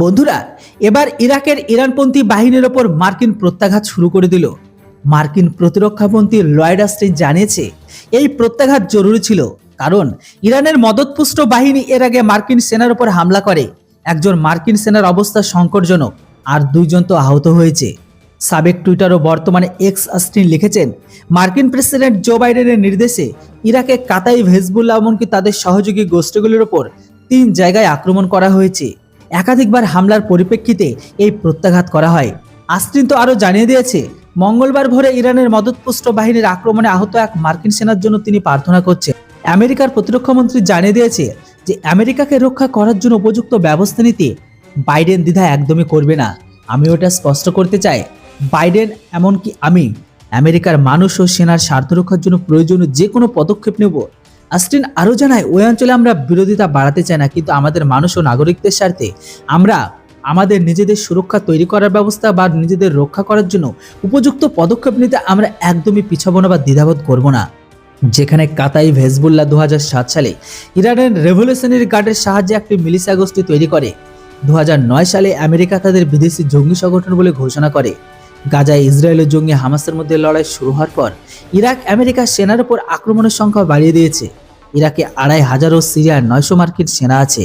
বন্ধুরা, এবার ইরাকের ইরানপন্থী বাহিনীর ওপর মার্কিন প্রত্যাঘাত শুরু করে দিল। মার্কিন প্রতিরক্ষামন্ত্রী লয়েড অস্টিন জানিয়েছে এই প্রত্যাঘাত জরুরি ছিল, কারণ ইরানের মদতপুষ্ট বাহিনী এর আগে মার্কিন সেনার উপর হামলা করে। একজন মার্কিন সেনার অবস্থা সংকটজনক, আর দুইজন তো আহত হয়েছে। সাবেক টুইটার ও বর্তমানে এক্স অস্টিন লিখেছেন, মার্কিন প্রেসিডেন্ট জো বাইডেনের নির্দেশে ইরাকে কাতাইভ, হেজবুল্লাহ এমনকি তাদের সহযোগী গোষ্ঠীগুলির ওপর 3 জায়গায় আক্রমণ করা হয়েছে। একাধিকবার হামলার পরিপ্রেক্ষিতে এই প্রত্যাঘাত করা হয়। অস্টিন তো আরও জানিয়ে দিয়েছে, মঙ্গলবার ভোরে ইরানের মদতপুষ্ট বাহিনীর আক্রমণে আহত এক মার্কিন সেনার জন্য তিনি প্রার্থনা করছেন। আমেরিকার প্রতিরক্ষামন্ত্রী জানিয়ে দিয়েছে যে আমেরিকাকে রক্ষা করার জন্য উপযুক্ত ব্যবস্থা নিতে বাইডেন দ্বিধা একদমই করবে না। আমি ওটা স্পষ্ট করতে চাই, বাইডেন এমনকি আমি আমেরিকার মানুষ ও সেনার স্বার্থ রক্ষার জন্য প্রয়োজনীয় যে কোনো পদক্ষেপ নেব। অস্টিন আরও জানায়, ওই অঞ্চলে আমরা বিরোধিতা বাড়াতে চাই না, কিন্তু আমাদের মানুষ ও নাগরিকদের স্বার্থে আমরা আমাদের নিজেদের সুরক্ষা তৈরি করার ব্যবস্থা বা নিজেদের রক্ষা করার জন্য উপযুক্ত পদক্ষেপ নিতে আমরা একদমই পিছাবো না বা দ্বিধাবোধ করব না। যেখানে কাতাইভ, হেজবুল্লাহ 2007 সালে ইরানের রেভলিউশনারি গার্ডের সাহায্যে একটি মিলিশিয়া গোষ্ঠী তৈরি করে। 2009 সালে আমেরিকা তাদের বিদেশি জঙ্গি সংগঠন বলে ঘোষণা করে। গাজায় ইসরায়েলের জঙ্গি হামাসের মধ্যে লড়াই শুরু হওয়ার পর ইরাক আমেরিকার সেনার উপর আক্রমণের সংখ্যা বাড়িয়ে দিয়েছে। ইরাকে 2500 ও সিরিয়ার 900 মার্কিন সেনা আছে।